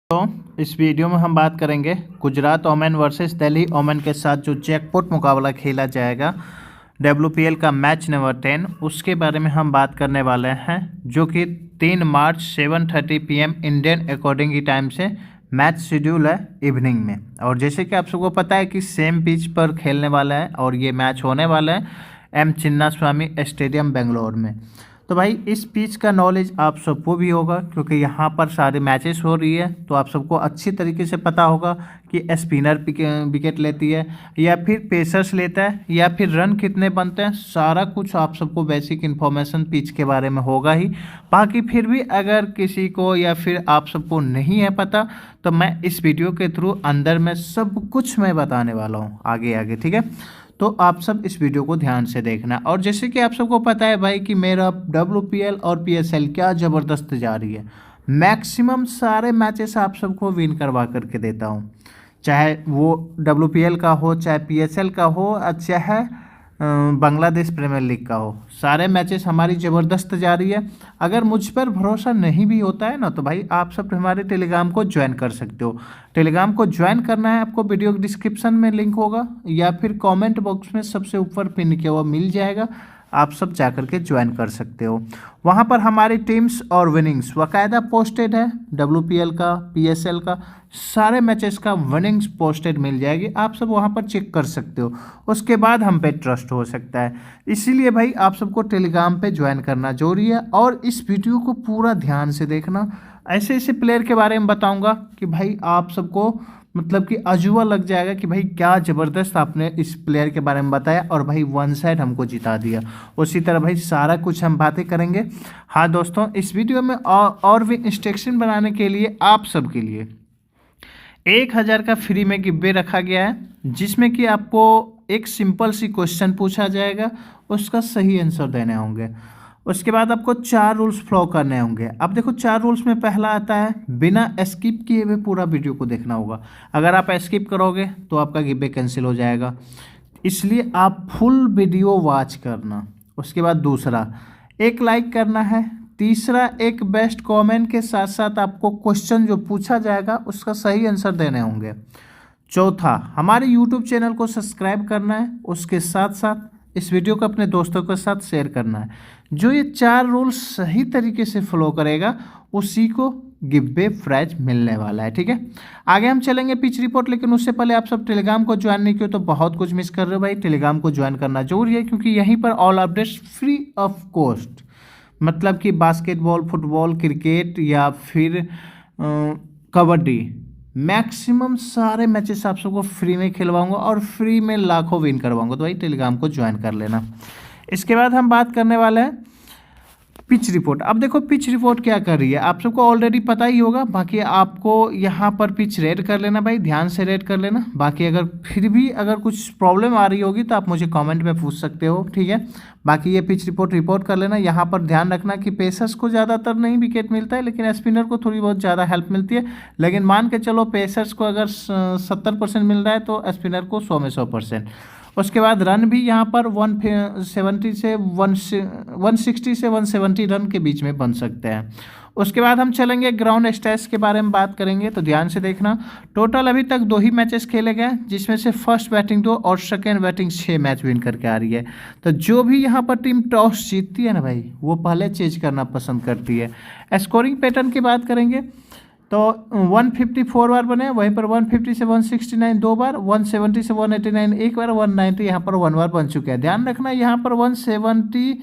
तो इस वीडियो में हम बात करेंगे Gujarat women versus Delhi women के साथ जो जैकपॉट मुकाबला खेला जाएगा WPL का मैच नंबर 10 उसके बारे में हम बात करने वाले हैं, जो कि 3 मार्च 7:30 PM इंडियन अकॉर्डिंग की टाइम से मैच शेड्यूल है इवनिंग में। और जैसे कि आप सबको पता है कि सेम पिच पर खेलने वाला है और ये मैच होने वाला है M चिन्नास्वामी स्टेडियम बेंगलोर में। तो भाई इस पिच का नॉलेज आप सबको भी होगा, क्योंकि यहाँ पर सारे मैचेस हो रही है, तो आप सबको अच्छी तरीके से पता होगा कि स्पिनर विकेट लेती है या फिर पेसर्स लेता है या फिर रन कितने बनते हैं। सारा कुछ आप सबको बेसिक इन्फॉर्मेशन पिच के बारे में होगा ही। बाकी फिर भी अगर किसी को या फिर आप सबको नहीं है पता, तो मैं इस वीडियो के थ्रू अंदर में सब कुछ मैं बताने वाला हूँ आगे आगे, ठीक है। तो आप सब इस वीडियो को ध्यान से देखना। और जैसे कि आप सबको पता है भाई कि मेरा WPL और PSL क्या ज़बरदस्त जा रही है। मैक्सिमम सारे मैचेस आप सबको विन करवा करके देता हूँ, चाहे वो WPL का हो, चाहे PSL का हो, चाहे बांग्लादेश प्रीमियर लीग का हो। सारे मैचेस हमारी ज़बरदस्त जा रही है। अगर मुझ पर भरोसा नहीं भी होता है ना, तो भाई आप सब हमारे टेलीग्राम को ज्वाइन कर सकते हो। टेलीग्राम को ज्वाइन करना है आपको, वीडियो डिस्क्रिप्शन में लिंक होगा या फिर कमेंट बॉक्स में सबसे ऊपर पिन किया हुआ मिल जाएगा, आप सब जा कर के ज्वाइन कर सकते हो। वहाँ पर हमारी टीम्स और विनिंग्स बाकायदा पोस्टेड है। WPL का, PSL का, सारे मैचेस का विनिंग्स पोस्टेड मिल जाएगी, आप सब वहाँ पर चेक कर सकते हो। उसके बाद हम पे ट्रस्ट हो सकता है। इसीलिए भाई आप सबको टेलीग्राम पे ज्वाइन करना जरूरी है। और इस वीडियो को पूरा ध्यान से देखना। ऐसे ऐसे प्लेयर के बारे में बताऊँगा कि भाई आप सबको मतलब कि अजूबा लग जाएगा कि भाई क्या ज़बरदस्त आपने इस प्लेयर के बारे में बताया और भाई वन साइड हमको जिता दिया। उसी तरह भाई सारा कुछ हम बातें करेंगे। हाँ दोस्तों, इस वीडियो में और भी इंस्ट्रक्शन बनाने के लिए आप सब के लिए 1000 का फ्री में गिफ्ट रखा गया है, जिसमें कि आपको एक सिंपल सी क्वेश्चन पूछा जाएगा, उसका सही आंसर देने होंगे। उसके बाद आपको 4 रूल्स फॉलो करने होंगे। अब देखो 4 रूल्स में पहला आता है बिना स्किप किए हुए पूरा वीडियो को देखना होगा। अगर आप स्किप करोगे तो आपका गिव कैंसिल हो जाएगा, इसलिए आप फुल वीडियो वॉच करना। उसके बाद दूसरा, एक लाइक करना है। तीसरा, एक बेस्ट कमेंट के साथ साथ आपको क्वेश्चन जो पूछा जाएगा उसका सही आंसर देने होंगे। चौथा, हमारे YouTube चैनल को सब्सक्राइब करना है। उसके साथ साथ इस वीडियो को अपने दोस्तों के साथ शेयर करना है। जो ये 4 रूल सही तरीके से फॉलो करेगा उसी को गिव प्राइज मिलने वाला है, ठीक है। आगे हम चलेंगे पिच रिपोर्ट, लेकिन उससे पहले आप सब टेलीग्राम को ज्वाइन नहीं किया तो बहुत कुछ मिस कर रहे हो भाई। टेलीग्राम को ज्वाइन करना जरूरी है, क्योंकि यहीं पर all updates free of cost, मतलब कि बास्केटबॉल, फुटबॉल, क्रिकेट या फिर कबड्डी, मैक्सिमम सारे मैचेस आप सबको फ्री में खिलवाऊंगा और फ्री में लाखों विन करवाऊंगा। तो भाई टेलीग्राम को ज्वाइन कर लेना। इसके बाद हम बात करने वाले हैं पिच रिपोर्ट। अब देखो पिच रिपोर्ट क्या कर रही है, आप सबको ऑलरेडी पता ही होगा। बाकी आपको यहाँ पर पिच रेड कर लेना भाई, ध्यान से रेड कर लेना। बाकी अगर फिर भी अगर कुछ प्रॉब्लम आ रही होगी तो आप मुझे कमेंट में पूछ सकते हो, ठीक है। बाकी ये पिच रिपोर्ट कर लेना। यहाँ पर ध्यान रखना कि पेसर्स को ज़्यादातर नहीं विकेट मिलता है, लेकिन स्पिनर को थोड़ी बहुत ज़्यादा हेल्प मिलती है। लेकिन मान के चलो पेसर्स को अगर 70% मिल रहा है तो स्पिनर को 100 में 100%। उसके बाद रन भी यहाँ पर 160 से 170 रन के बीच में बन सकते हैं। उसके बाद हम चलेंगे ग्राउंड स्टैट्स के बारे में बात करेंगे, तो ध्यान से देखना। टोटल अभी तक 2 ही मैचेस खेले गए, जिसमें से फर्स्ट बैटिंग 2 और सेकेंड बैटिंग 6 मैच विन करके आ रही है। तो जो भी यहाँ पर टीम टॉस जीतती है ना भाई, वो पहले चेज करना पसंद करती है। स्कोरिंग पैटर्न की बात करेंगे तो 154 बार बने, वहीं पर 150 से 169 2 बार, 170 से 189 1 बार, 190 यहाँ पर 1 बार बन चुके हैं। ध्यान रखना यहाँ पर 170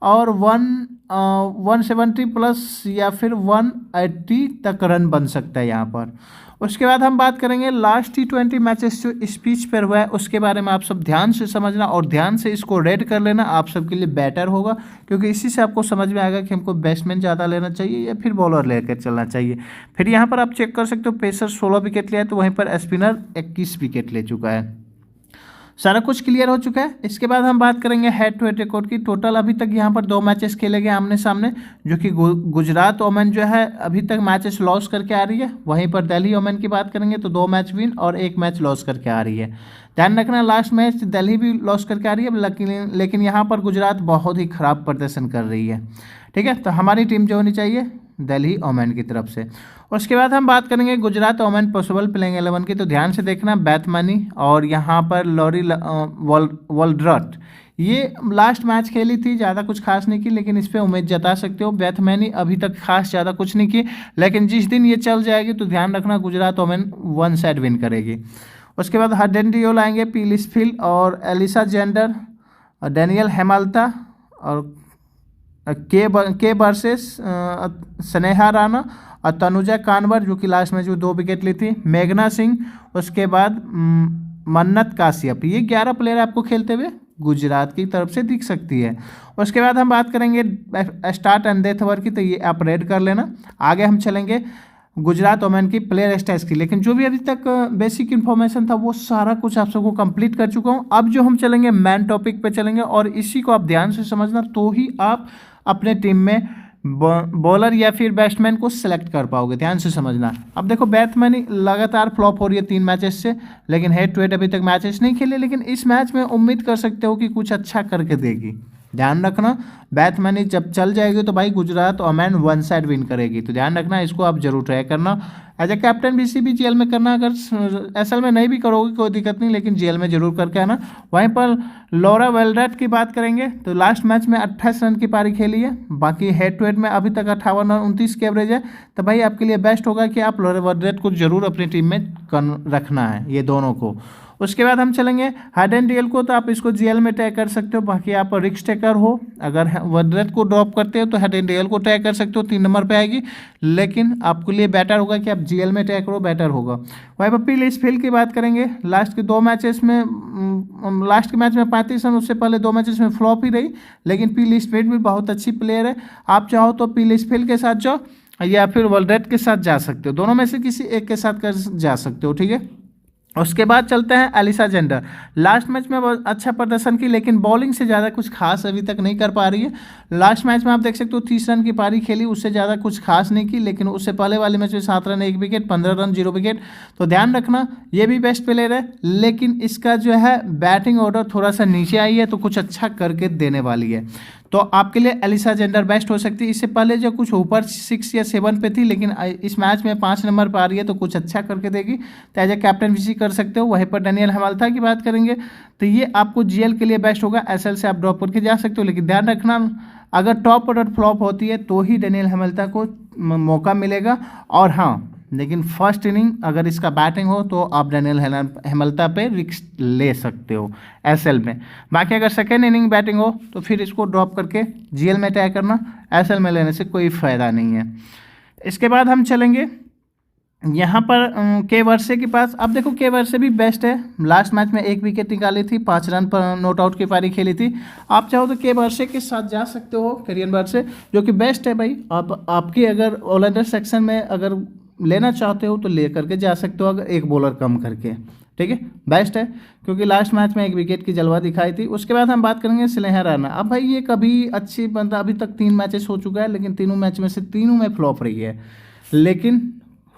और 170 प्लस या फिर 180 तक रन बन सकता है यहाँ पर। उसके बाद हम बात करेंगे लास्ट T20 मैचेस जो इस पिच पर हुआ है उसके बारे में। आप सब ध्यान से समझना और ध्यान से इसको रेड कर लेना, आप सबके लिए बेटर होगा, क्योंकि इसी से आपको समझ में आएगा कि हमको बैट्समैन ज़्यादा लेना चाहिए या फिर बॉलर लेकर चलना चाहिए। फिर यहाँ पर आप चेक कर सकते हो पेसर 16 विकेट लिया है, तो वहीं पर स्पिनर 21 विकेट ले चुका है। सारा कुछ क्लियर हो चुका है। इसके बाद हम बात करेंगे हेड टू हेड रिकॉर्ड की। टोटल अभी तक यहाँ पर 2 मैचेस खेले गए आमने सामने, जो कि गुजरात ओमेन जो है अभी तक मैचेस लॉस करके आ रही है। वहीं पर दिल्ली ओमेन की बात करेंगे तो 2 मैच विन और 1 मैच लॉस करके आ रही है। ध्यान रखना लास्ट मैच दिल्ली भी लॉस करके आ रही है, लेकिन यहाँ पर गुजरात बहुत ही खराब प्रदर्शन कर रही है, ठीक है। तो हमारी टीम जो होनी चाहिए दिल्ली ओमेन की तरफ से। उसके बाद हम बात करेंगे गुजरात ओमेन पॉसिबल प्लेइंग 11 की। तो ध्यान से देखना, बैथमनी और यहाँ पर लॉरी वॉल्ड्रट, ये लास्ट मैच खेली थी, ज़्यादा कुछ खास नहीं की, लेकिन इस पर उम्मीद जता सकते हो। बैथमैनी अभी तक खास ज़्यादा कुछ नहीं की, लेकिन जिस दिन ये चल जाएगी तो ध्यान रखना Gujarat women one side win करेगी। उसके बाद हर्डेंडियोल आएंगे, पीलिसफील्ड और एलिसा जेंडर और डैनियल हेमल्ता और के वर्सेस स्नेहा राणा और तनुजा कानवर, जो कि लास्ट में जो 2 विकेट ली थी, मेघना सिंह, उसके बाद मन्नत काश्यप। ये 11 प्लेयर आपको खेलते हुए गुजरात की तरफ से दिख सकती है। उसके बाद हम बात करेंगे स्टार्ट एंड डेथ ओवर की, तो ये आप रेड कर लेना। आगे हम चलेंगे गुजरात ओमेन की प्लेयर स्टैट्स की, लेकिन जो भी अभी तक बेसिक इन्फॉर्मेशन था वो सारा कुछ आप सबको कंप्लीट कर चुका हूँ। अब जो हम चलेंगे मैन टॉपिक पे चलेंगे, और इसी को आप ध्यान से समझना, तो ही आप अपने टीम में बॉलर या फिर बैट्समैन को सिलेक्ट कर पाओगे। ध्यान से समझना। अब देखो, बैट्समैन लगातार फ्लॉप हो रही है 3 मैचेस से, लेकिन हेड टू हेड अभी तक मैचेस नहीं खेले, लेकिन इस मैच में उम्मीद कर सकते हो कि कुछ अच्छा करके देगी। ध्यान रखना, बैट्समैन जब चल जाएगी तो भाई Gujarat women one side win करेगी। तो ध्यान रखना, इसको आप जरूर ट्राई करना। एज ए कैप्टन भी जीएल में करना, अगर एसएल में नहीं भी करोगे कोई दिक्कत नहीं, लेकिन जीएल में जरूर करके आना। वहीं पर लॉरा वेल्ड्रेट की बात करेंगे तो लास्ट मैच में 28 रन की पारी खेली है, बाकी हेड टू हेड में अभी तक 58 रन 29 की एवरेज है। तो भाई आपके लिए बेस्ट होगा कि आप लॉरा वेल्ड्रेट को जरूर अपनी टीम में रखना है, ये दोनों को। उसके बाद हम चलेंगे हार्डेंडियल को, तो आप इसको जीएल में ट्राई कर सकते हो। बाकी आप रिक्स टेकर हो, अगर वेल्ड्रेट को ड्रॉप करते हो तो हार्डेंडियल को ट्राई कर सकते हो, 3 नंबर पे आएगी, लेकिन आपके लिए बेटर होगा कि आप जीएल में ट्राई करो, बेटर होगा। वहीं पर पीलिसफील्ड की बात करेंगे, लास्ट के 2 मैचेस में लास्ट के मैच में 35 रन, उससे पहले 2 मैचेस में फ्लॉप ही रही, लेकिन पीलिसफील्ड भी बहुत अच्छी प्लेयर है। आप चाहो तो पीलिसफील्ड के साथ जाओ या फिर वेल्ड्रेट के साथ जा सकते हो, दोनों में से किसी एक के साथ कर जा सकते हो, ठीक है। उसके बाद चलते हैं एलिसा जेंडर। लास्ट मैच में बहुत अच्छा प्रदर्शन की, लेकिन बॉलिंग से ज़्यादा कुछ खास अभी तक नहीं कर पा रही है। लास्ट मैच में आप देख सकते हो 30 रन की पारी खेली, उससे ज़्यादा कुछ खास नहीं की, लेकिन उससे पहले वाले मैच में 7 रन 1 विकेट, 15 रन 0 विकेट। तो ध्यान रखना, ये भी बेस्ट प्लेयर है, लेकिन इसका जो है बैटिंग ऑर्डर थोड़ा सा नीचे आई है, तो कुछ अच्छा करके देने वाली है। तो आपके लिए एलिसा जेंडर बेस्ट हो सकती है। इससे पहले जो कुछ ऊपर 6 या 7 पे थी, लेकिन इस मैच में 5 नंबर पर आ रही है, तो कुछ अच्छा करके देगी, तो एज ए कैप्टन भी कर सकते हो। वहीं पर डैनियल हेमल्ता की बात करेंगे तो ये आपको जीएल के लिए बेस्ट होगा, एसएल से आप ड्रॉप करके जा सकते हो, लेकिन ध्यान रखना अगर टॉप ऑर्डर फ्लॉप होती है तो ही डैनियल हेमल्ता को मौका मिलेगा। और हाँ, लेकिन फर्स्ट इनिंग अगर इसका बैटिंग हो तो आप डैनियल हेमल्ता पे रिस्क ले सकते हो एसएल में। बाकी अगर सेकेंड इनिंग बैटिंग हो तो फिर इसको ड्रॉप करके जीएल में ट्राई करना, एसएल में लेने से कोई फ़ायदा नहीं है। इसके बाद हम चलेंगे यहाँ पर के वर्से के पास। अब देखो, के वर्से भी बेस्ट है, लास्ट मैच में 1 विकेट निकाली थी, 5 रन पर नॉट आउट की पारी खेली थी। आप चाहो तो के वर्से के साथ जा सकते हो, करियन वर्से, जो कि बेस्ट है भाई। आपकी अगर ऑलराउंडर सेक्शन में अगर लेना चाहते हो तो ले करके जा सकते हो, अगर एक बॉलर कम करके, ठीक है, बेस्ट है, क्योंकि लास्ट मैच में 1 विकेट की जलवा दिखाई थी। उसके बाद हम बात करेंगे स्नेहा राणा। अब भाई ये कभी अच्छी बंदा, अभी तक 3 मैचेस हो चुका है, लेकिन तीनों मैच में से तीनों में फ्लॉप रही है, लेकिन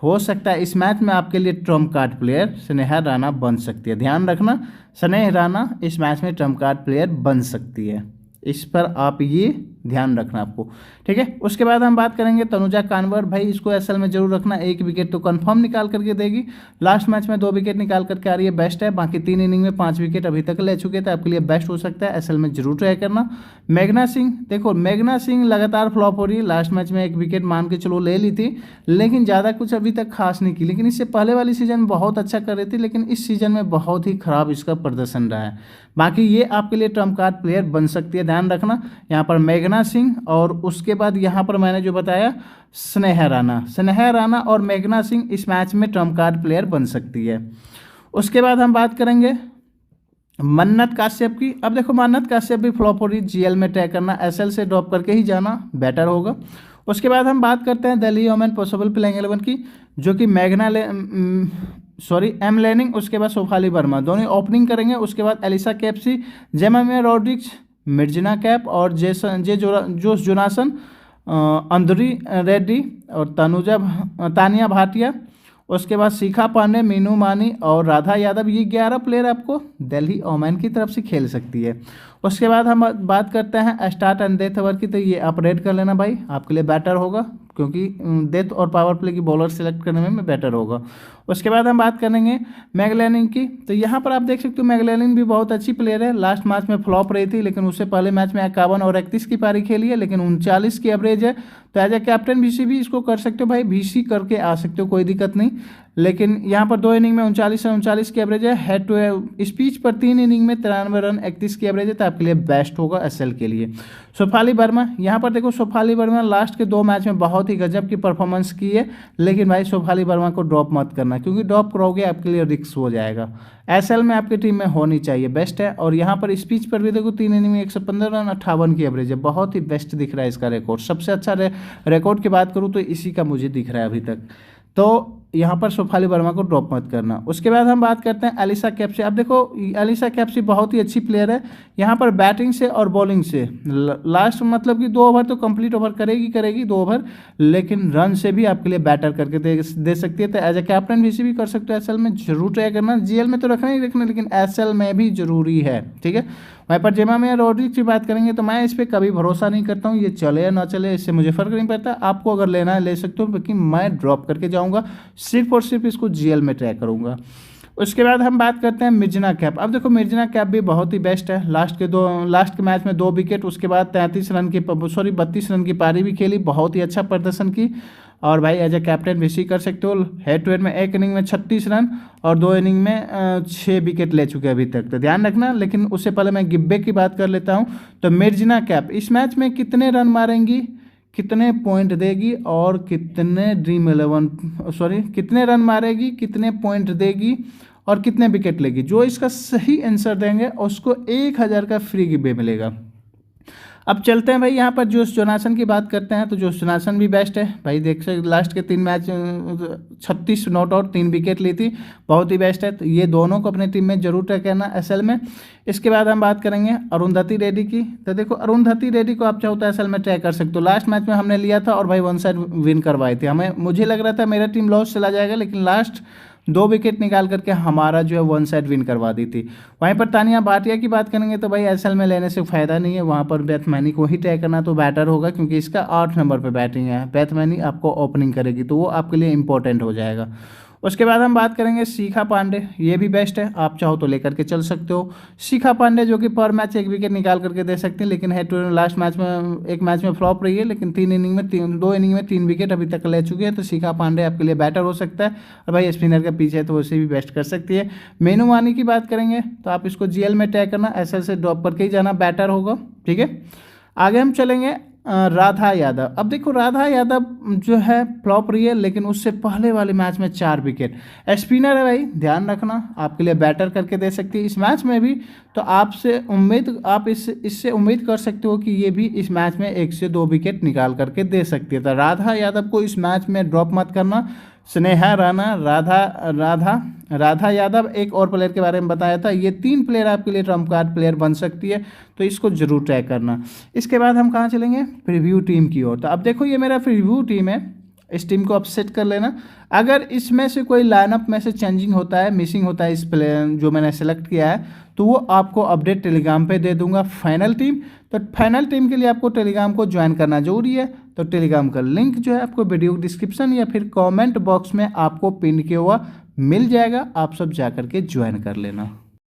हो सकता है इस मैच में आपके लिए Trump card player Sneha Rana बन सकती है। ध्यान रखना, स्नेहा राणा इस मैच में ट्रम्प कार्ड प्लेयर बन सकती है, इस पर आप ये ध्यान रखना आपको, ठीक है। उसके बाद हम बात करेंगे तनुजा कानवर। भाई इसको एसएल में जरूर रखना, 1 विकेट तो कंफर्म निकाल करके देगी। लास्ट मैच में 2 विकेट निकाल करके आ रही है, बेस्ट है। बाकी 3 इनिंग में 5 विकेट अभी तक ले चुके थे, आपके लिए बेस्ट हो सकता है, एसएल में जरूर ट्राई करना। मेघना सिंह, देखो मेघना सिंह लगातार फ्लॉप हो रही है, लास्ट मैच में 1 विकेट मान के चलो ले ली थी, लेकिन ज़्यादा कुछ अभी तक खास नहीं की। लेकिन इससे पहले वाली सीजन में बहुत अच्छा कर रही थी, लेकिन इस सीजन में बहुत ही खराब इसका प्रदर्शन रहा है। बाकी ये आपके लिए ट्रम्प कार्ड प्लेयर बन सकती है, ध्यान रखना। यहाँ पर मेघना सिंह और उसके बाद यहाँ पर मैंने जो बताया स्नेहा राणा और मेघना सिंह इस मैच में ट्रम्प कार्ड प्लेयर बन सकती है। उसके बाद हम बात करेंगे मन्नत काश्यप की। अब देखो, मन्नत काश्यप भी फ्लॉप हो रही, जीएल में ट्राई करना, एसएल से ड्रॉप करके ही जाना बेटर होगा। उसके बाद हम बात करते हैं दिल्ली ओमेन पॉसिबल प्लेइंग 11 की, जो कि एम लेनिंग, उसके बाद सोफाली वर्मा दोनों ओपनिंग करेंगे। उसके बाद एलिसा कैप्सी, जेमामिया रॉड्रिग्स, मिर्जना कैप और जोश जोनासन, अंद्री रेड्डी और तानिया भाटिया। उसके बाद शिखा पांडे, मीनू मानी और राधा यादव, ये 11 प्लेयर आपको दिल्ली ओमेन की तरफ से खेल सकती है। उसके बाद हम बात करते हैं स्टार्ट एंड डेथ ओवर की, तो ये आप रेड कर लेना भाई, आपके लिए बेटर होगा, क्योंकि डेथ और पावर प्ले की बॉलर सेलेक्ट करने में बेटर होगा। उसके बाद हम बात करेंगे मैगलैनिन की। तो यहाँ पर आप देख सकते हो मैगलैनिन भी बहुत अच्छी प्लेयर है। लास्ट मैच में फ्लॉप रही थी, लेकिन उससे पहले मैच में 51 और 31 की पारी खेली है, लेकिन 39 की एवरेज है। तो एज ए कैप्टन VC भी इसको कर सकते हो भाई, VC करके आ सकते हो, कोई दिक्कत नहीं। लेकिन यहाँ पर 2 इनिंग में 39 की एवरेज है। हेड टू स्पीच पर 3 इनिंग में 93 रन 31 की एवरेज है, तो आपके लिए बेस्ट होगा SL के लिए। शेफाली वर्मा, यहाँ पर देखो शेफाली वर्मा लास्ट के 2 मैच में बहुत ही गजब की परफॉर्मेंस की है, लेकिन भाई शेफाली वर्मा को ड्रॉप मत करना, क्योंकि ड्रॉप करोगे आपके लिए रिस्क हो जाएगा। SL में आपकी टीम में होनी चाहिए, बेस्ट है। और यहाँ पर स्पीच पर भी देखो 3 इनिंग में 115 रन 58 की एवरेज है, बहुत ही बेस्ट दिख रहा है इसका रिकॉर्ड। सबसे अच्छा रिकॉर्ड की बात करूँ तो इसी का मुझे दिख रहा है अभी तक। तो यहाँ पर शेफाली वर्मा को ड्रॉप मत करना। उसके बाद हम बात करते हैं एलिसा कैप्सी। अब देखो एलिसा कैप्सी बहुत ही अच्छी प्लेयर है। यहाँ पर बैटिंग से और बॉलिंग से लास्ट मतलब कि 2 ओवर तो कंप्लीट ओवर करेगी 2 ओवर, लेकिन रन से भी आपके लिए बैटर करके दे सकती है। तो एज ए कैप्टन VC भी कर सकते हो। SL में जरूर ट्राई करना, GL में तो रखना ही रखना, लेकिन SL में भी जरूरी है, ठीक है। वहीं पर जेमा में रॉड्रिग्स की बात करेंगे तो मैं इस पर कभी भरोसा नहीं करता हूँ, ये चले या ना चले इससे मुझे फर्क नहीं पड़ता। आपको अगर लेना है ले सकते हो, लेकिन मैं ड्रॉप करके जाऊँगा, सिर्फ और सिर्फ इसको GL में ट्राई करूँगा। उसके बाद हम बात करते हैं मिर्जना कैप। अब देखो मिर्जना कैप भी बहुत ही बेस्ट है। लास्ट के मैच में 2 विकेट, उसके बाद 32 रन की पारी भी खेली, बहुत ही अच्छा प्रदर्शन की। और भाई एज ए कैप्टन VC कर सकते हो। हेड टू हेड में 1 इनिंग में 36 रन और 2 इनिंग में 6 विकेट ले चुके हैं अभी तक, तो ध्यान रखना। लेकिन उससे पहले मैं गिब्बे की बात कर लेता हूँ। तो मिर्जना कैप इस मैच में कितने रन मारेंगी, कितने पॉइंट देगी और कितने रन मारेगी, कितने पॉइंट देगी और कितने विकेट लेगी, जो इसका सही आंसर देंगे उसको 1000 का फ्री गिवे मिलेगा। अब चलते हैं भाई यहाँ पर जोश जोनासन की बात करते हैं। तो जोश जोनासन भी बेस्ट है भाई, देख सकते लास्ट के 3 मैच 36 नॉट आउट 3 विकेट ली थी, बहुत ही बेस्ट है। तो ये दोनों को अपने टीम में जरूर ट्राई करना SL में। इसके बाद हम बात करेंगे अरुंधति रेड्डी की। तो देखो अरुंधति रेड्डी को आप चाहो तो SL में ट्राई कर सकते हो। लास्ट मैच में हमने लिया था और भाई 1 साइड विन करवाए थे। मुझे लग रहा था मेरा टीम लॉस चला जाएगा, लेकिन लास्ट 2 विकेट निकाल करके हमारा जो है 1 साइड विन करवा दी थी। वहीं पर तानिया भाटिया की बात करेंगे तो भाई SL में लेने से फ़ायदा नहीं है, वहाँ पर बैट्समैनी को ही ट्राई करना तो बेटर होगा, क्योंकि इसका 8 नंबर पे बैटिंग है। बैट्समैनी आपको ओपनिंग करेगी, तो वो आपके लिए इंपॉर्टेंट हो जाएगा। उसके बाद हम बात करेंगे शिखा पांडे, ये भी बेस्ट है, आप चाहो तो लेकर के चल सकते हो। शिखा पांडे जो कि पर मैच 1 विकेट निकाल करके दे सकते हैं, लेकिन हेड टू लास्ट मैच में 1 मैच में फ्लॉप रही है, लेकिन 2 इनिंग में 3 विकेट अभी तक ले चुके हैं। तो शिखा पांडे आपके लिए बेटर हो सकता है। और भाई स्पिनर के पीछे है तो उसे भी बेस्ट कर सकती है। मेनू वानी की बात करेंगे तो आप इसको GL में ट्राई करना, SL से ड्रॉप करके ही जाना बेटर होगा, ठीक है। आगे हम चलेंगे राधा यादव। अब देखो राधा यादव जो है फ्लॉप रही है, लेकिन उससे पहले वाले मैच में 4 विकेट। स्पिनर है भाई, ध्यान रखना, आपके लिए बैटर करके दे सकती है इस मैच में भी। तो आप इससे उम्मीद कर सकते हो कि ये भी इस मैच में 1 से 2 विकेट निकाल करके दे सकती है। तो राधा यादव को इस मैच में ड्रॉप मत करना। स्नेहा राणा, राधा यादव, एक और प्लेयर के बारे में बताया था, ये 3 प्लेयर आपके लिए ट्रम्प कार्ड प्लेयर बन सकती है, तो इसको जरूर ट्राई करना। इसके बाद हम कहाँ चलेंगे, प्रीव्यू टीम की ओर। तो अब देखो ये मेरा प्रीव्यू टीम है, इस टीम को आप सेट कर लेना। अगर इसमें से कोई लाइनअप में से चेंजिंग होता है, मिसिंग होता है इस प्लेयर जो मैंने सेलेक्ट किया है, तो वो आपको अपडेट टेलीग्राम पे दे दूंगा। फाइनल टीम, तो फाइनल टीम के लिए आपको टेलीग्राम को ज्वाइन करना जरूरी है। तो टेलीग्राम का लिंक जो है आपको वीडियो डिस्क्रिप्शन या फिर कमेंट बॉक्स में आपको पिन किया हुआ मिल जाएगा, आप सब जा करके ज्वाइन कर लेना।